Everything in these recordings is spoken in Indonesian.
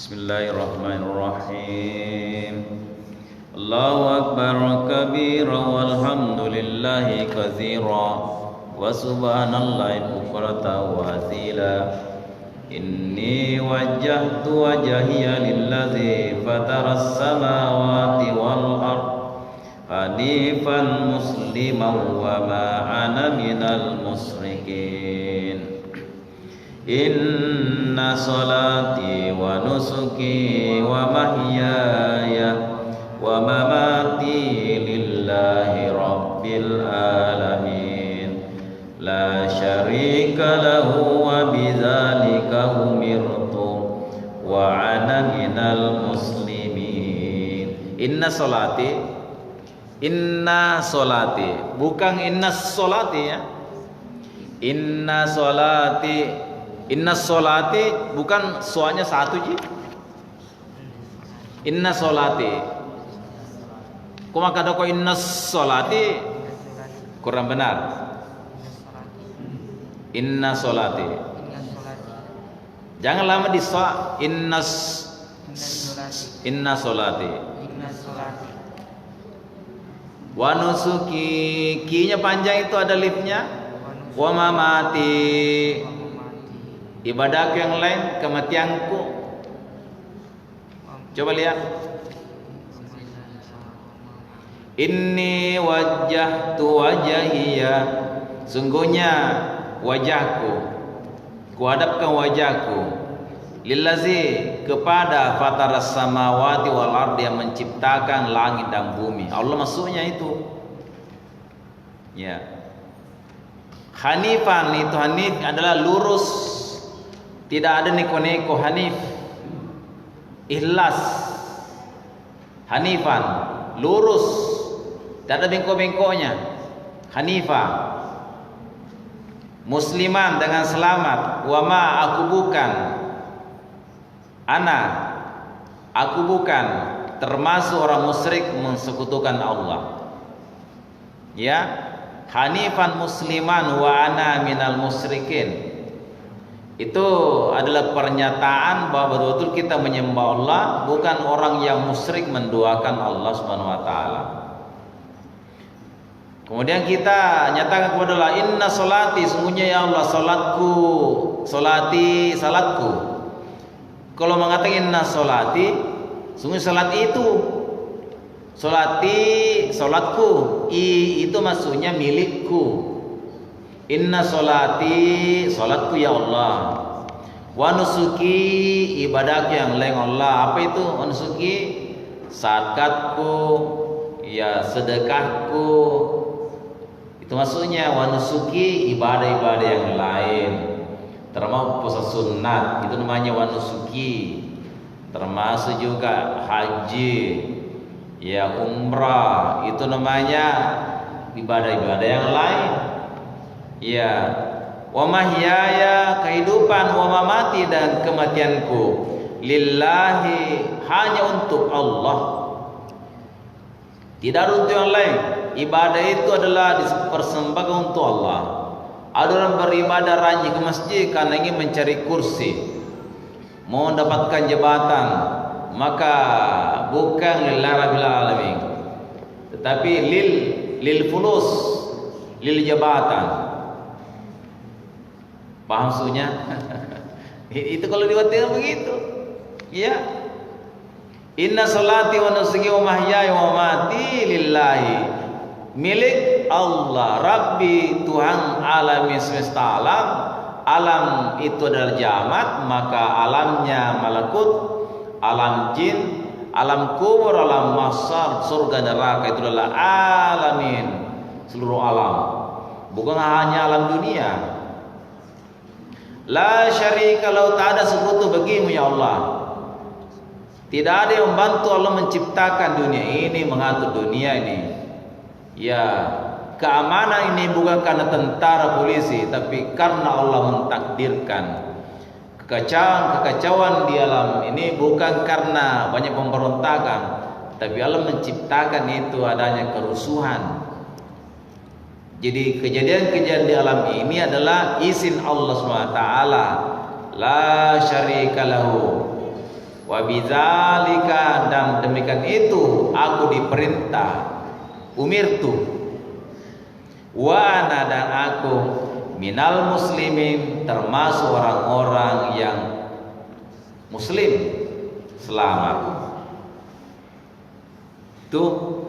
Bismillahirrahmanirrahim. Allahu akbar kabira walhamdulillahi katsira wa subhanallahi bukratan wa asila. Inni wajjahtu wajhiya lillazi fataras samawati wal ard hanifan musliman wa ma ana minal musyrikin. Inna salati wa nusuki wa mahyaya wa mamati lillahi rabbil alamin la syarika lahu wa bidzalika umirtu wa ana minal muslimin. Inna salati bukan inna salati ya. Inna solati bukan soalnya satu ji. Inna solati. Kuma kada ko inna solati kurang benar. Inna solati. Jangan lama di so. Inna solati. Wa nusuki, ki-nya panjang itu ada liftnya. Wa mamati, ibadahku yang lain, kematianku. Coba lihat. Inni wajjahtu wajhiya, sungguhnya wajahku, kuhadapkan wajahku, lillazi, kepada fataras samawati wal ardi, yang menciptakan langit dan bumi. Allah maksudnya itu. Ya. Hanifan, itu hanif adalah lurus, tidak ada neko-neko. Hanif ikhlas. Hanifan lurus, tidak ada bengkok-bengkoknya. Hanifah musliman, dengan selamat. Wa ma, aku bukan, ana, aku bukan termasuk orang musyrik mensekutukan Allah. Ya, hanifan musliman wa ana minal musyrikin. Itu adalah pernyataan bahwa betul-betul kita menyembah Allah, bukan orang yang musyrik menduakan Allah Subhanahu wa taala. Kemudian kita nyatakan kepada Allah, inna solati, sungguhnya ya Allah salatku, solati, salatku. Kalau mengatakan inna solati, sungguh salat itu, solati, salatku, itu maksudnya milikku. Inna solati, salatku ya Allah. Wa nusuki, ibadahku yang lain Allah. Apa itu wa nusuki? Zakatku, ya sedekahku. Itu maksudnya wa nusuki, ibadah-ibadah yang lain. Termasuk puasa sunat, itu namanya wa nusuki. Termasuk juga haji, ya umrah, itu namanya ibadah-ibadah yang lain. Ya, wa mahyaya, kehidupan, wa mamati, dan kematianku, lillahi, hanya untuk Allah, tidak untuk yang lain. Ibadah itu adalah dipersembahkan untuk Allah. Ada orang beribadah rajin ke masjid karena ingin mencari kursi, mau mendapatkan jabatan, maka bukan lillahi rabbil alamin, tetapi lil fulus, lil jabatan. Paham maksudnya? Itu kalau diwatikan begitu. Ya. Inna salati wa nusuki wa mahyaya wa mamati lillahi, milik Allah, Rabbi, Tuhan alam semesta alam. Alam itu adalah jamak, maka alamnya malakut, alam jin, alam kubur, alam mahsyar, surga neraka, itu adalah alamin, seluruh alam, bukan hanya alam dunia. La syarika lahu, tak ada sekutu bagimu ya Allah. Tidak ada yang membantu Allah menciptakan dunia ini, mengatur dunia ini. Ya, keamanan ini bukan karena tentara polisi, tapi karena Allah mentakdirkan. Kekacauan di alam ini bukan karena banyak pemberontakan, tapi Allah menciptakan itu adanya kerusuhan. Jadi kejadian-kejadian di alam ini adalah izin Allah SWT. La syarika lahu. Wa bidzalika, dan demikian itu aku diperintah, umirtu, wa ana, dan aku minal muslimin, termasuk orang-orang yang muslim selamat. Tuh,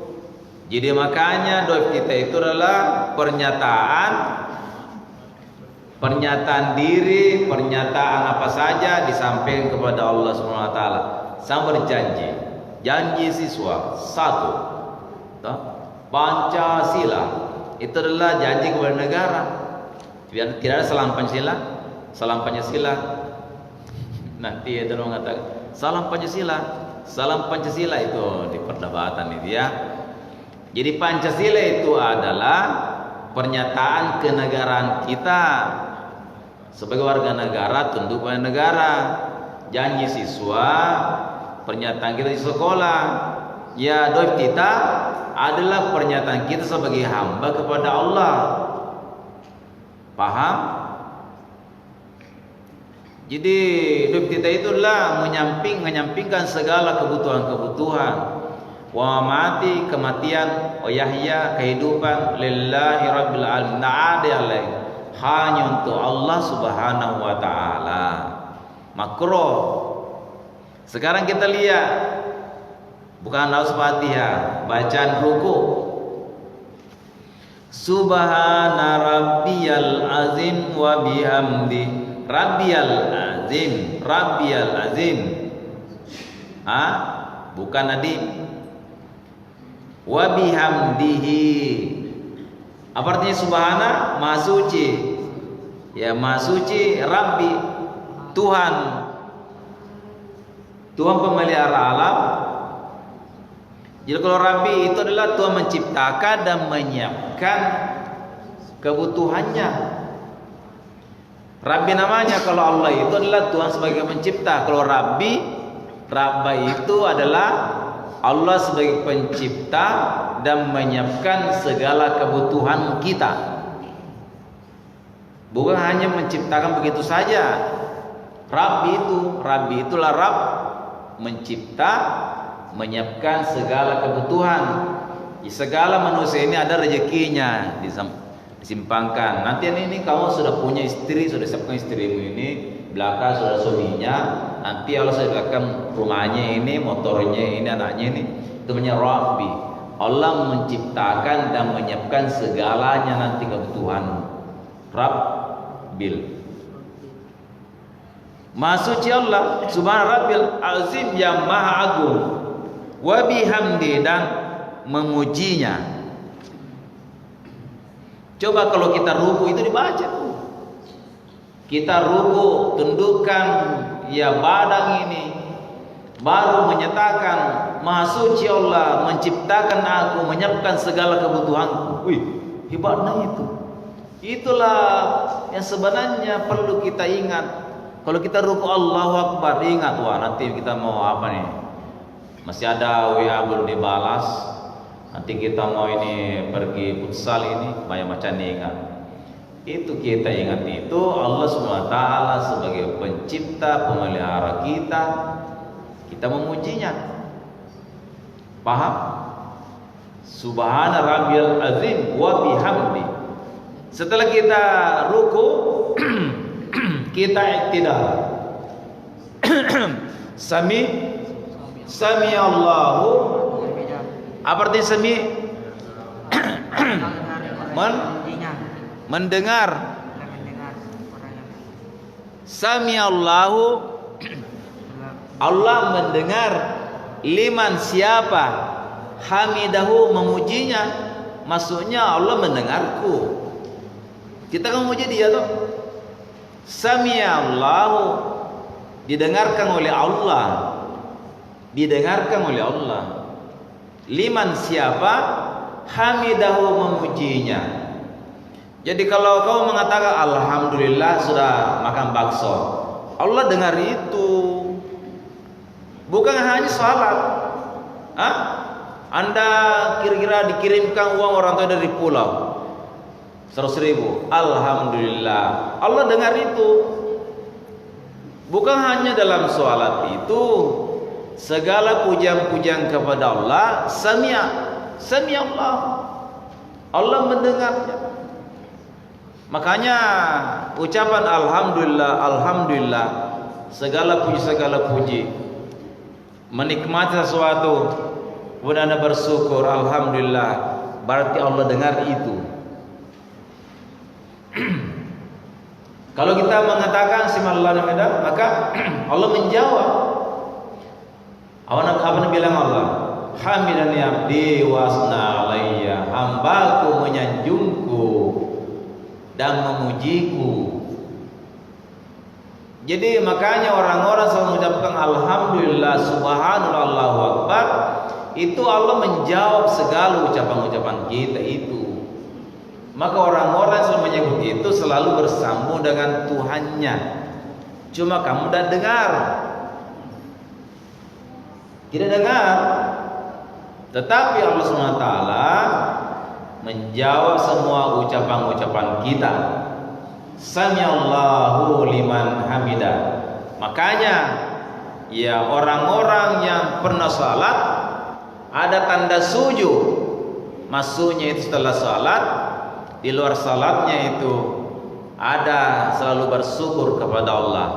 jadi makanya doa kita itu adalah pernyataan diri, pernyataan apa saja disampaikan kepada Allah Subhanahu wa taala. Sama berjanji, janji siswa satu, Pancasila itu adalah janji kepada negara. Tidak ada salam Pancasila. Nanti itu mengatakan salam Pancasila itu di perdebatan itu ya. Jadi Pancasila itu adalah pernyataan kenegaraan kita sebagai warga negara, tunduk pada negara. Janji siswa, pernyataan kita di sekolah. Ya, doa kita adalah pernyataan kita sebagai hamba kepada Allah. Paham? Jadi hidup kita itu adalah menyampingkan segala kebutuhan. Wa mati, kematian, wa yahya, kehidupan, lillahi rabbil alamin, ada yang lain, hanya untuk Allah Subhanahu wa taala. Makruh. Sekarang kita lihat, bukan Al-Fatihah, bacaan ruku. Subhana rabbiyal azim wa bihamdi, rabbiyal azim. Bukan adim. Wa bihamdihi. Apa artinya subhana? Maha suci. Ya, maha suci Rabbi, Tuhan pemelihara alam. Jadi kalau Rabbi itu adalah Tuhan menciptakan dan menyiapkan kebutuhannya. Rabbi namanya. Kalau Allah itu adalah Tuhan sebagai pencipta. Kalau Rabba itu adalah Allah sebagai pencipta dan menyiapkan segala kebutuhan kita. Bukan hanya menciptakan begitu saja. Rabbi itulah Rabb, mencipta, menyiapkan segala kebutuhan. Segala manusia ini ada rezekinya disimpangkan. Nanti ini kamu sudah punya istri, sudah siapkan istrimu ini, belakang sudah suaminya. Nanti Allah sudah siapkan rumahnya ini, motornya ini, anaknya ini. Itu namanya Rabbi. Allah menciptakan dan menyiapkan segalanya nanti kebutuhan. Rabbil. Maha suci Allah Subhana Rabbil Azim, yang maha agung. Wa bihamdi, dan memujinya. Coba kalau kita ruku itu dibaca. Kita ruku, tundukkan ya badan ini, baru menyatakan maha suci Allah, menciptakan aku, menyiapkan segala kebutuhanku. Wih, hebatnya itu. Itulah yang sebenarnya perlu kita ingat. Kalau kita ruku Allahu Akbar, ingat, wah nanti kita mau apa nih? Masih ada WA belum dibalas. Nanti kita mau ini pergi futsal ini, banyak macam ingat. Itu kita ingat itu Allah SWT sebagai pencipta, pemelihara kita. Kita memujinya. Paham? Subhana rabbiyal azim wa bihamdi. Setelah kita ruku, kita iktidal. Sami Allahu. Apa artinya sami? Mendengar. Sami Allahu, Allah mendengar. Liman, siapa? Hamidahu, memujinya. Maksudnya Allah mendengarku. Kita kan memuji dia tuh. Sami Allahu, didengarkan oleh Allah. Didengarkan oleh Allah. Liman, siapa? Hamidahu, memujinya. Jadi kalau kau mengatakan alhamdulillah sudah makan bakso, Allah dengar itu. Bukan hanya salat. Anda kira-kira dikirimkan uang orang tua dari pulau 100.000, alhamdulillah, Allah dengar itu. Bukan hanya dalam salat itu, segala pujian-pujian kepada Allah. Sami Allah, Allah mendengarnya. Makanya ucapan alhamdulillah, alhamdulillah, segala puji, menikmati sesuatu, kemudian Anda bersyukur, alhamdulillah, berarti Allah dengar itu. Kalau kita mengatakan simallah namanya, maka Allah menjawab. Apa bilang Allah? Hamidani abdi wasna alayya, hambaku menyanjungku dan memujiku. Jadi makanya orang-orang selalu mengucapkan alhamdulillah, subhanallah, Allahu akbar, itu Allah menjawab segala ucapan-ucapan kita itu. Maka orang-orang yang selalu menyebut itu selalu bersambung dengan Tuhannya. Cuma kamu tidak dengar, tidak dengar. Tetapi Allah SWT menjawab semua ucapan-ucapan kita. Samiallahu liman hamidah. Makanya ya, orang-orang yang pernah salat ada tanda sujud, maksudnya itu setelah salat. Di luar salatnya itu ada selalu bersyukur kepada Allah.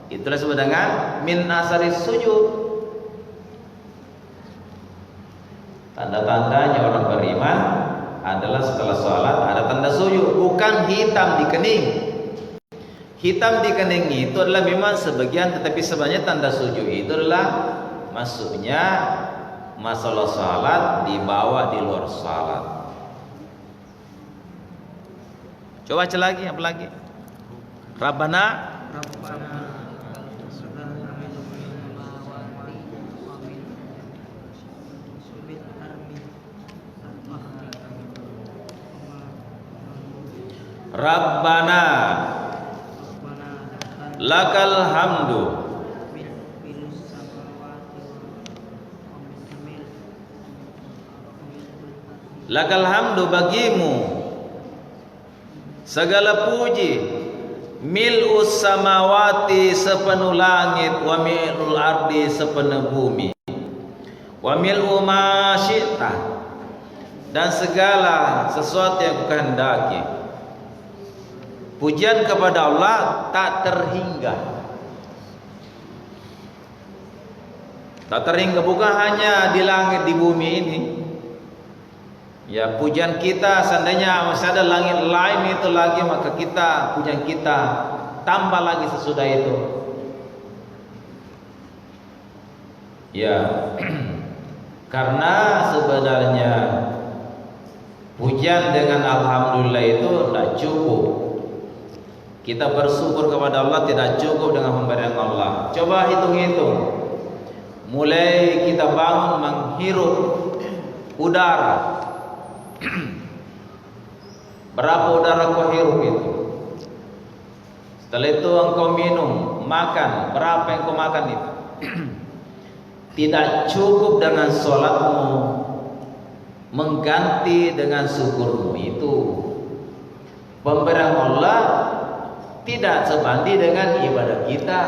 Itulah disebut dengan min asari sujud. Tanda-tandanya orang beriman adalah setelah salat ada tanda sujud, bukan hitam di kening. Hitam di kening itu adalah memang sebagian, tetapi sebenarnya tanda sujud itu adalah maksudnya masalah salat dibawa di luar salat. Coba baca lagi, apa lagi? Rabbana Rabbana lakal hamdu lakal hamdu, bagimu segala puji, mil'us samawati, sepenuh langit, wa mil'ul ardi, sepenuh bumi, wa mil'u ma syi'ta, dan segala sesuatu yang kehendaki. Pujian kepada Allah tak terhingga. Tak terhingga, bukan hanya di langit, di bumi ini. Ya, pujian kita seandainya masih ada langit lain itu lagi, maka kita pujian kita tambah lagi sesudah itu. Ya, karena sebenarnya pujian dengan alhamdulillah itu tidak cukup. Kita bersyukur kepada Allah tidak cukup dengan pemberian Allah. Coba hitung-hitung. Mulai kita bangun menghirup udara. Berapa udara kau hirup itu? Setelah itu engkau minum, makan, berapa yang kau makan itu? Tidak cukup dengan sholatmu mengganti dengan syukurmu. Itu pemberian Allah tidak sebanding dengan ibadah kita.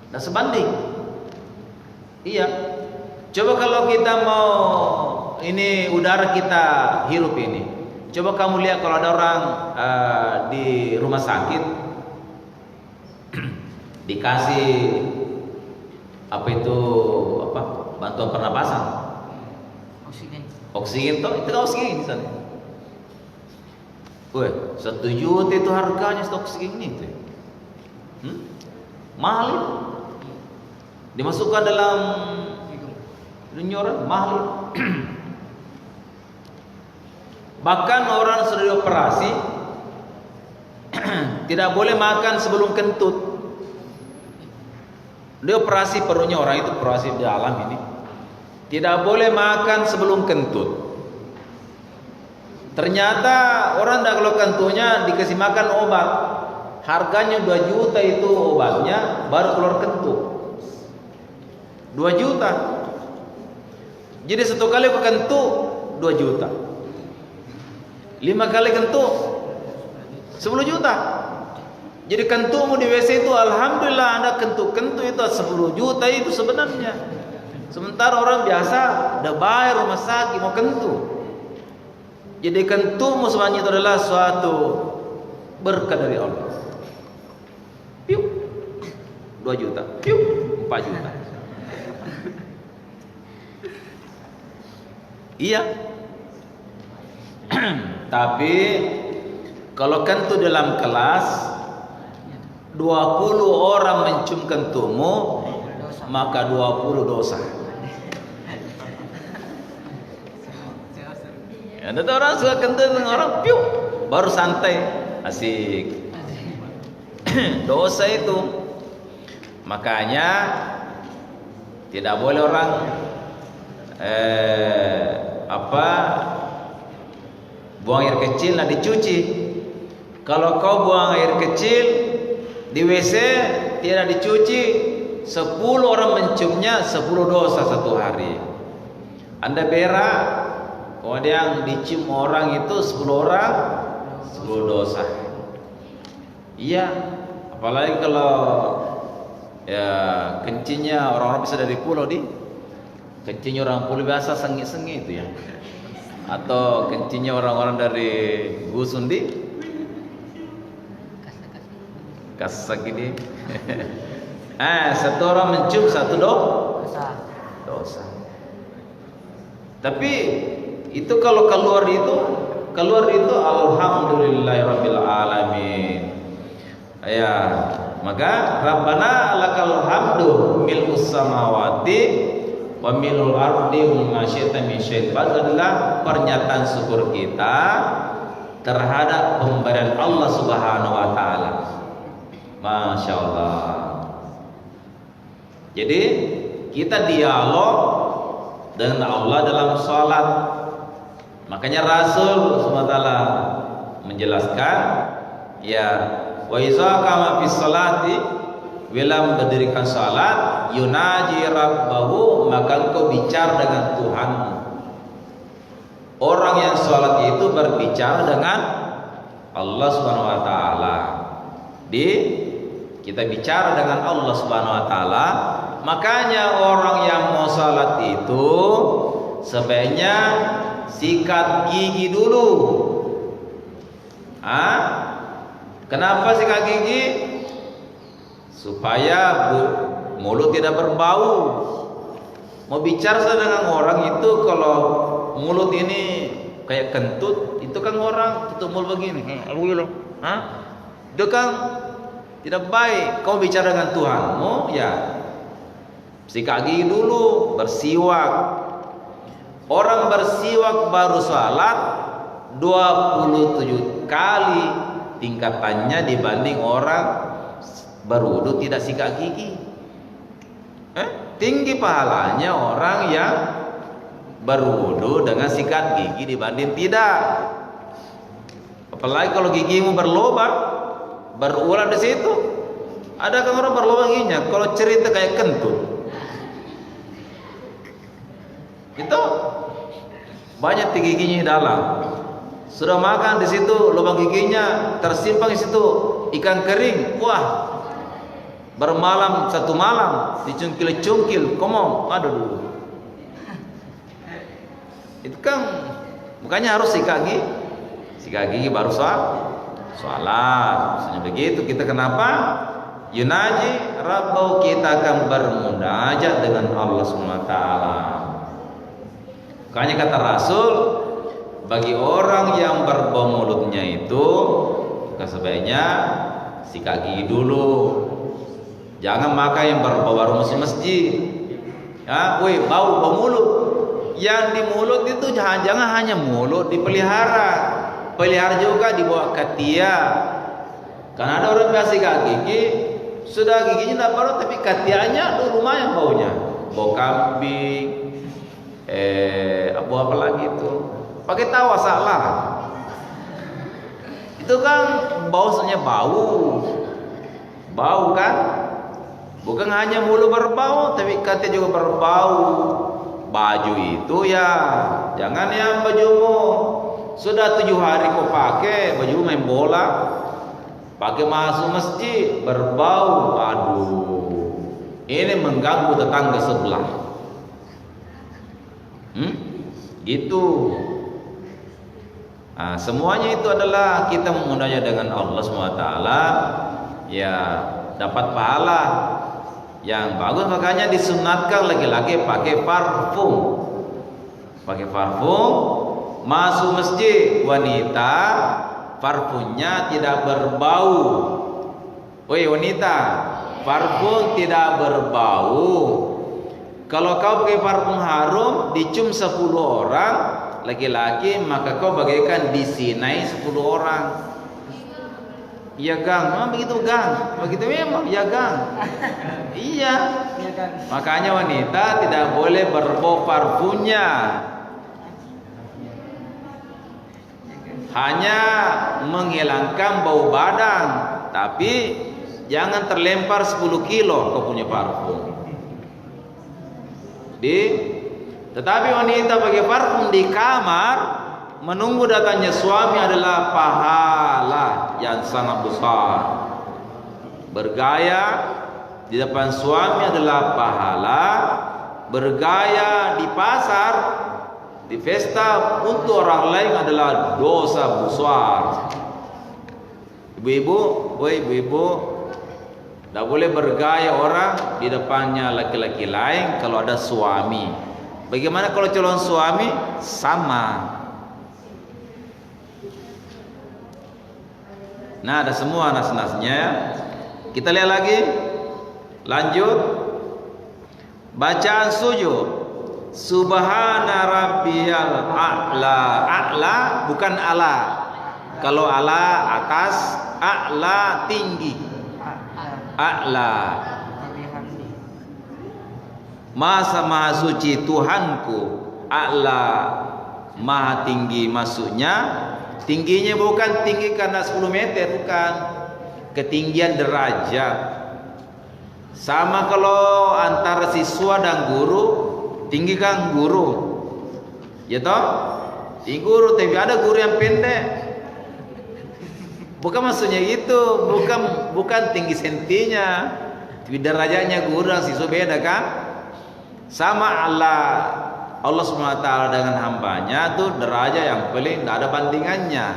Tidak sebanding. Iya. Coba kalau kita mau ini udara kita hirup ini, coba kamu lihat kalau ada orang di rumah sakit dikasih bantuan pernapasan, oksigen toh, itu oksigen misalnya. Weh, 1 juta itu harganya stok oksigen itu. Mahal itu. Dimasukkan dalam dunyoran, mahal itu. Bahkan orang sudah dioperasi tidak boleh makan sebelum kentut. Dia operasi perutnya orang itu, operasi di alam ini, tidak boleh makan sebelum kentut. Ternyata orang dah kalau kentutnya dikasih makan obat, harganya 2 juta itu obatnya, baru keluar kentut 2 juta. Jadi 1 kali kentut 2 juta, 5 kali kentut 10 juta. Jadi kentumu di WC itu alhamdulillah Anda kentu-kentu itu 10 juta itu sebenarnya. Sementara orang biasa udah bayar rumah sakit mau kentu. Jadi kentumu sebenarnya itu adalah suatu berkah dari Allah. Piu 2 juta, piu 4 juta. Iya. Tapi kalau kentu dalam kelas 20 orang mencium kentumu, maka 20 dosa. Ada orang suka kentu dengan orang, piu, baru santai, asik. Dosa itu. Makanya tidak boleh orang buang air kecil nah dicuci. Kalau kau buang air kecil di WC tidak dicuci, 10 orang menciumnya 10 dosa satu hari. Anda berak, kemudian dicium orang itu 10 orang 10 dosa. Iya, apalagi kalau ya kencingnya orang-orang bisa dari pulau kencingnya orang pulau biasa sengit-sengit itu ya. Atau kencingnya orang-orang dari Gusun kasak gini. Satu orang mencium satu dosa. Tapi itu kalau keluar itu alhamdulillahirabbil alamin. Ya, maka Rabbana lakal hamdu mil'us samawati wa mil'ul ardi wa ma syi'ta min syai'in. Adalah pernyataan syukur kita terhadap pemberian Allah Subhanahu wa taala. Masya Allah. Jadi kita dialog dengan Allah dalam salat. Makanya Rasul SWT menjelaskan, ya, wa iza kama fis salati, bila mendirikan salat, yunaji rabbahu, maka engkau bicara dengan Tuhanmu. Orang yang salat itu berbicara dengan Allah Subhanahu wa taala. Kita bicara dengan Allah Subhanahu wa taala. Makanya orang yang mau salat itu sebaiknya sikat gigi dulu. Kenapa sikat gigi? Supaya mulut tidak berbau. Mau bicara dengan orang itu kalau mulut ini kayak kentut, itu kan orang tutup mulut begini. Itu kan tidak baik. Kau bicara dengan Tuhanmu, ya sikat gigi dulu, bersiwak. Orang bersiwak baru salat 27 kali tingkatannya dibanding orang berwudu tidak sikat gigi. Tinggi pahalanya orang yang berwudu dengan sikat gigi dibanding tidak. Apalagi kalau gigimu berlubang, berulang di situ. Ada kan orang berlubang giginya, kalau cerita kayak kentut. Itu banyak giginya di dalam. Sudah makan di situ, lubang giginya tersimpan di situ ikan kering. Wah, bermalam satu malam dicungkil-cungkil, komong, aduh dulu. Itu kan bukannya harus sikat gigi baru sholat. Misalnya begitu. Kita kenapa? Yunaji Rabbau, kita akan bermunajat dengan Allah Subhanahu wa taala. Makanya kata Rasul, bagi orang yang berbau mulutnya itu sebaiknya sikat gigi dulu. Jangan makan yang berbau baru masjid. Ya, bau mulut. Yang di mulut itu jangan hanya mulut dipelihara. Pelihara juga dibawa katia. Karena ada orang biasa sikat gigi, sudah giginya tidak baru tapi katianya itu lumayan baunya. Bau kambing, apa lagi itu? Pakai tawa salah. Itu kan baunya bau kan? Bukan hanya mulut berbau, tapi kaki juga berbau. Baju itu ya, jangan yang bajumu sudah 7 hari kau pakai, baju main bola. pakai masuk masjid berbau, aduh, ini mengganggu tetangga sebelah. Gitu. Nah, semuanya itu adalah kita mengundangnya dengan Allah SWT, ya dapat pahala yang bagus. Makanya disunatkan laki-laki pakai parfum. Pakai parfum masuk masjid, wanita parfumnya tidak berbau. Woi wanita, parfum tidak berbau. Kalau kau pakai parfum harum dicium 10 orang laki-laki, maka kau bagaikan disinai 10 orang. Iya Gang, memang begitu Gang, begitu memang ya Gang. Iya. Makanya wanita tidak boleh berbau parfumnya. Hanya menghilangkan bau badan, tapi jangan terlempar 10 kilo kau punya parfum. Tetapi wanita pakai parfum di kamar menunggu datangnya suami adalah pahala yang sangat besar. Bergaya di depan suami adalah pahala. Bergaya di pasar, di pesta untuk orang lain adalah dosa besar. Ibu-ibu, tidak boleh bergaya orang di depannya laki-laki lain kalau ada suami. Bagaimana kalau calon suami? Sama. Nah, ada semua nas-nasnya. Kita lihat lagi. Lanjut. Bacaan sujud. Subhana rabbiyal a'la. A'la bukan ala. Kalau ala atas, a'la tinggi. A'la. Maha suci Tuhanku. A'la maha tinggi, maksudnya tingginya bukan tinggi karena 10 meter, bukan. Ketinggian derajat. Sama kalau antara siswa dan guru, tinggi kan guru, ya toh? Tinggi guru, tapi ada guru yang pendek. Bukan maksudnya itu, bukan tinggi sentinya, tapi derajatnya guru dan siswa beda kan? Sama Allah SWT dengan hambanya tuh derajat yang paling tidak ada bandingannya.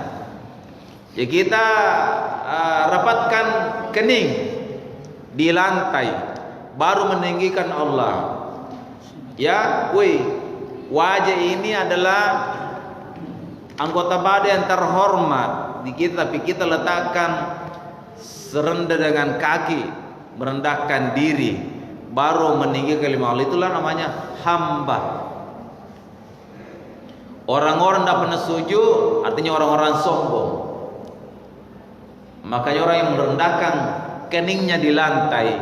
Ya kita rapatkan kening di lantai baru meninggikan Allah. Ya, wajah ini adalah anggota badan yang terhormat di kita, tapi kita letakkan serendah dengan kaki, merendahkan diri, baru meninggikan kalimah Allah. Itulah namanya hamba. Orang-orang tidak pernah sujud artinya orang-orang sombong. Makanya orang yang merendahkan keningnya di lantai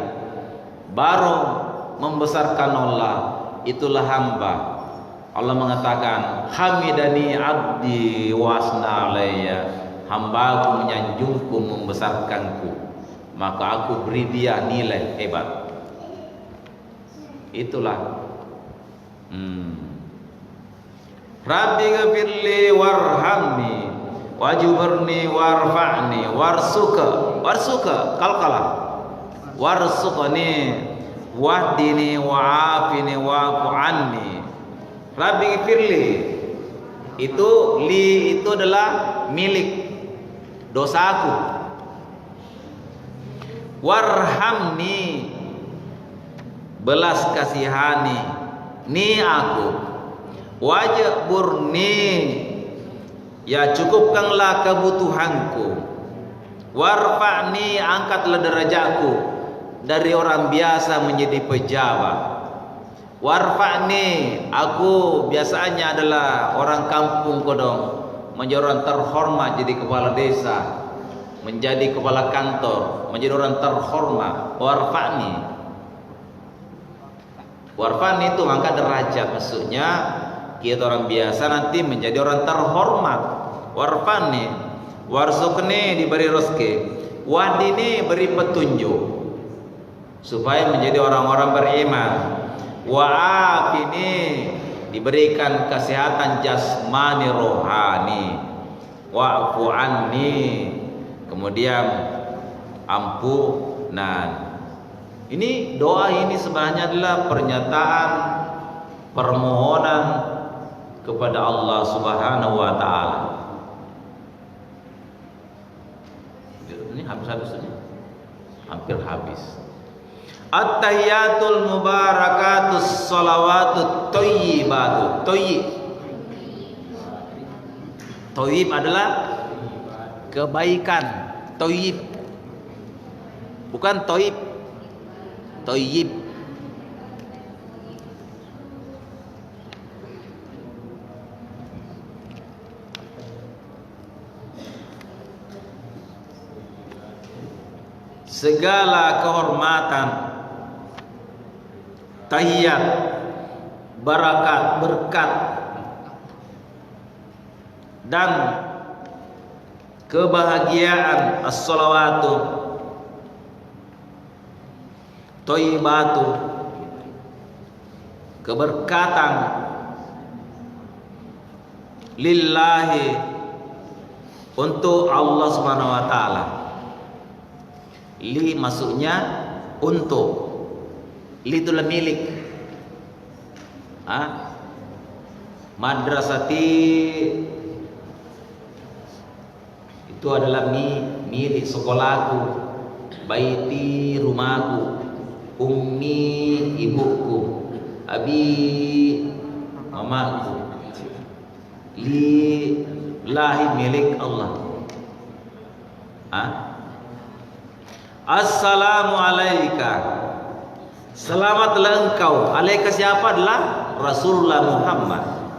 baru membesarkan Allah, itulah hamba. Allah mengatakan hamidani abdi wasna alayya, hambaku menyanjungku, membesarkanku, maka aku beri dia nilai hebat. Itulah Rabbi ghafirli warhamni wajburni warfa'ni warsuka kalqala warsuqni wahdini wa'afini wa'fu anni. Rabbi ghafirli itu adalah milik dosaku. Warhamni belas kasihani ni aku. Wajburni ya cukupkanlah kebutuhanku. Warfa'ni angkatlah derajatku dari orang biasa menjadi pejabat. Warfa'ni aku biasanya adalah orang kampung kodong, menjadi orang terhormat jadi kepala desa, menjadi kepala kantor, menjadi orang terhormat. Warfa'ni itu angkat derajat, maksudnya kita orang biasa nanti menjadi orang terhormat. Warfani, warsukni diberi rezeki, wahdini beri petunjuk supaya menjadi orang-orang beriman. Wa'afini diberikan kesehatan jasmani rohani. Wa'fu anni kemudian ampunan. Ini doa ini sebenarnya adalah pernyataan permohonan kepada Allah Subhanahu wa taala. Ini habis ini. Hampir habis. At-tahiyatul mubarakatus shalawatut thayyibatu. Thayyib adalah kebaikan. Thayyib. Bukan thayyib. Thayyib. Segala kehormatan, tahiyat, barakat, berkat, dan kebahagiaan, as-salawatu, thayyibatu, keberkatan, lillahi, untuk Allah Subhanahu wa taala. Li maksudnya untuk. Li itulah milik. Madrasati itu adalah milik sekolahku. Baiti rumahku. Ummi ibuku. Abi mamaku. Li lahi milik Allah. Assalamu alaika. Selamatlah engkau. Alaika siapa? Adalah Rasulullah Muhammad.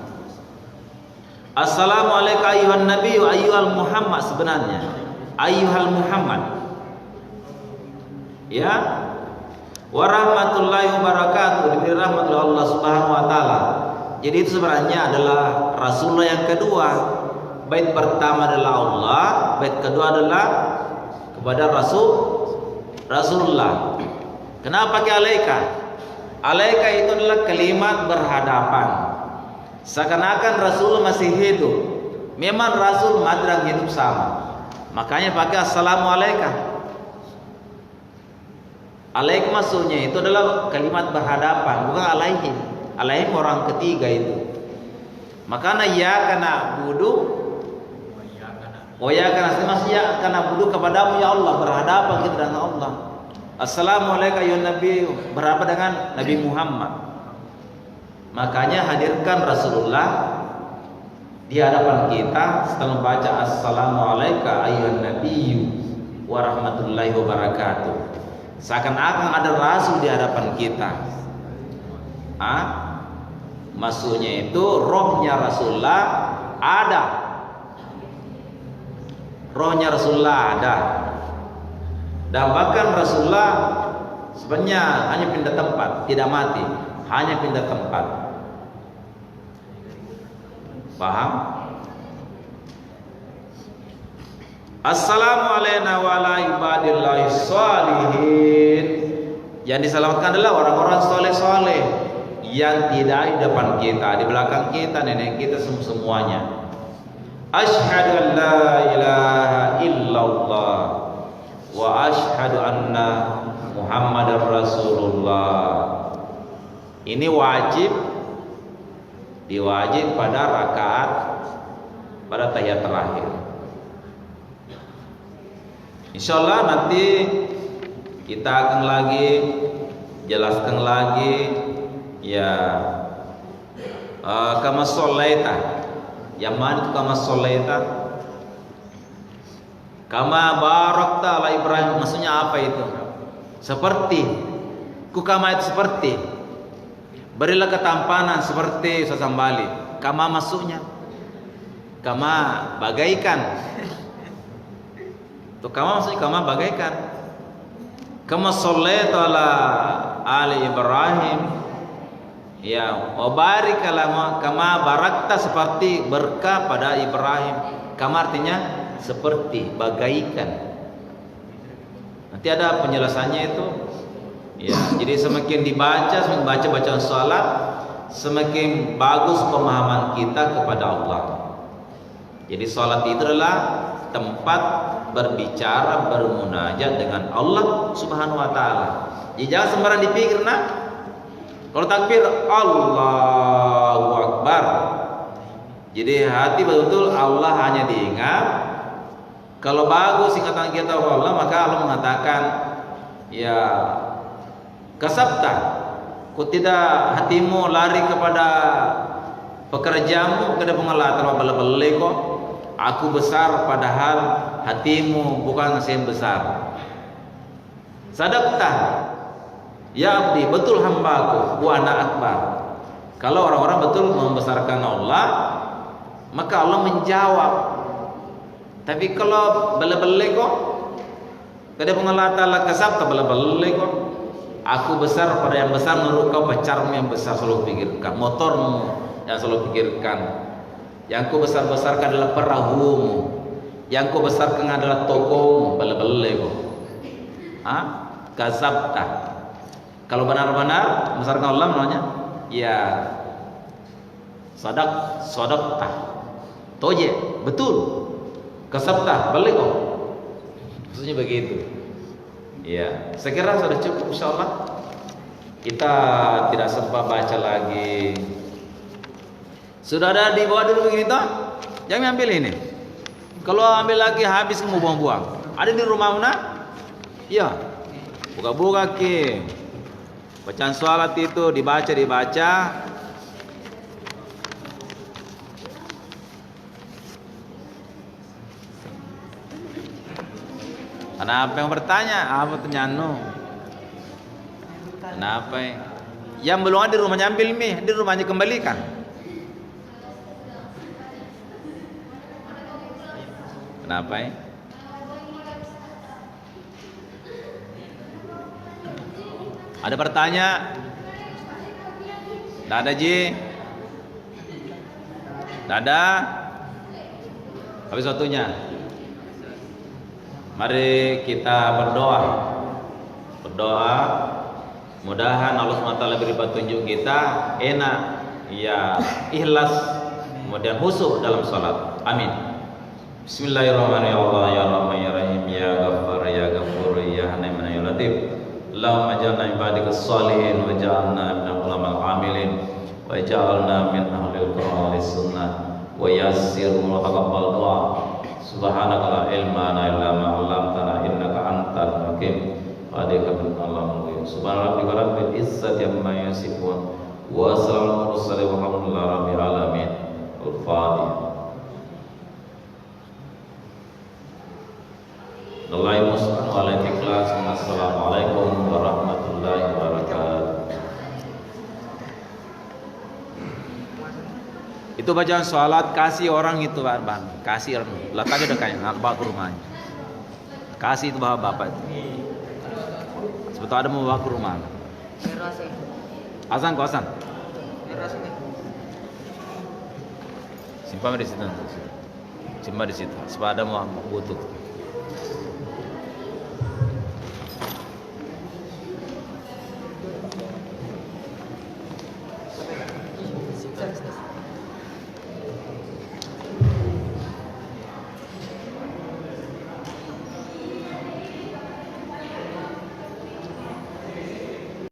Assalamu alaika ayyuhan nabi wa ayyuhal Muhammad, sebenarnya ayyuhal Muhammad. Ya. Wa rahmatullahi wa barakatuh. Diberi rahmat oleh Allah Subhanahu wa taala. Jadi itu sebenarnya adalah Rasulullah yang kedua. Bait pertama adalah Allah, bait kedua adalah kepada Rasulullah. Kenapa pakai alaika? Alaika itu adalah kalimat berhadapan. Seakan-akan Rasul masih hidup. Memang Rasul madran hidup sama. Makanya pakai assalamu alaika. Alaik maksudnya itu adalah kalimat berhadapan, bukan alaihim. Alaihim orang ketiga itu. Makanya ya kana budu. Oh ya karena maksudnya karena budu kepadamu ya Allah, berhadapan kita dengan Allah. Assalamualaikum ya Nabi, berhadapan dengan Nabi Muhammad. Makanya hadirkan Rasulullah di hadapan kita setelah membaca assalamualaikum ayyuhan nabiyyu wa rahmatullahi wa barakatuh. Seakan-akan ada Rasul di hadapan kita. Maksudnya itu rohnya Rasulullah ada. Rohnya Rasulullah ada. Dan bahkan Rasulullah sebenarnya hanya pindah tempat, tidak mati, hanya pindah tempat. Paham? Assalamu alayna wa ala ibadillahi sholihin. Yang diselamatkan adalah orang-orang soleh-soleh yang tidak di depan kita, di belakang kita, nenek kita, semuanya. Asyhadu an la ilaha illallah wa asyhadu anna Muhammadar Rasulullah. Ini wajib, diwajib pada rakaat, pada tahiyat terakhir. Insyaallah nanti kita akan lagi jelaskan lagi ya kama sholaita. Yang mana itu kama sholaita? Kama barakta ala Ibrahim, maksudnya apa itu? Seperti. Kukama itu seperti. Berilah ketampanan seperti sesambali. Kama maksudnya. Kama bagaikan. Tuh kama maksudnya kama bagaikan. Kama sholaita ala ali Ibrahim. Ya, wabarik kama barakta, seperti berkah pada Ibrahim. Kama artinya seperti, bagaikan. Nanti ada penjelasannya itu. Ya, jadi semakin dibaca, semakin baca bacaan salat, semakin bagus pemahaman kita kepada Allah. Jadi salat itu adalah tempat berbicara, bermunajat dengan Allah Subhanahu wa taala. Jadi jangan sembarang dipikir nah. Kalau takbir Allahu Akbar. Jadi hati betul Allah hanya diingat. Kalau bagus ingatan kita Allah, maka Allah mengatakan ya kasabta, kau tidak hatimu lari kepada pekerjaanmu, kepada pengelatan bala-bala kok. Aku besar padahal hatimu bukan yang besar. Sadaqta ya abdi, betul hambaku wa ana akbar. Kalau orang-orang betul membesarkan Allah, maka Allah menjawab. Tapi kalau bala-bala kok, kada pengelata la kasabta bala-bala kok. Aku besar pada yang besar, menurut kau pacarmu yang besar selalu pikirkan, motormu yang selalu pikirkan. Yang kau besar-besarkan adalah perahumu, yang kau besarkan adalah tokomu, bala-bala kok. Kasabta. Kalau benar-benar membesarkan Allah namanya ya sadaqta. Toje, betul. Kasabta, balik kok. Maksudnya begitu. Ya, saya kira sudah cukup insyaallah. Kita tidak sempat baca lagi. Sudah ada di bawah dulu begini toh? Jangan ambil ini. Kalau ambil lagi habis mau buang-buang. Ada di rumah mana? Iya. Buka-buka ke. Bacaan salat itu dibaca. Kenapa yang bertanya? Apa ternyano? Kenapa? Yang belum ada di rumahnya ambil mie, di rumahnya kembalikan. Kenapa? Ada bertanya? Tidak ada Ji? Tidak ada? Habis waktunya. Mari kita berdoa. Mudahan Allah SWT beri petunjuk kita enak, ya ikhlas, kemudian khusyuk dalam salat. Amin. Bismillahirrahmanirrahim. Ya Rahman ya Rahim ya Ghaffar ya Ghafur ya Halim ya Latif. Allahumma ja'alna ibadikas salihin wa ja'alna minal ulamal amilin wa ja'alna min ahlil Qur'an was sunnah wa yassir wa taqabbal du'a. Subhanaka la ilma lana illa ma 'allamtana innaka antal hakim. Wa alayka min Allahumma subhana rabbika rabbil izzati amma yasifun wa salamun mursalin walhamdulillahi rabbil alamin. Al-Fatihah. Allahi muslimin wa alaihi ikhlas. Assalamualaikum warahmatullahi wabarakatuh. Itu bacaan sholat, kasih orang itu bang, kasih orang, letaknya udah kayak bawa ke rumahnya. Kasih itu bawa bapak itu. Sebetulnya ada mau bawa ke rumah. Asan kok asan. Simpan di situ. Simpan di situ. Supaya ada mau butuh.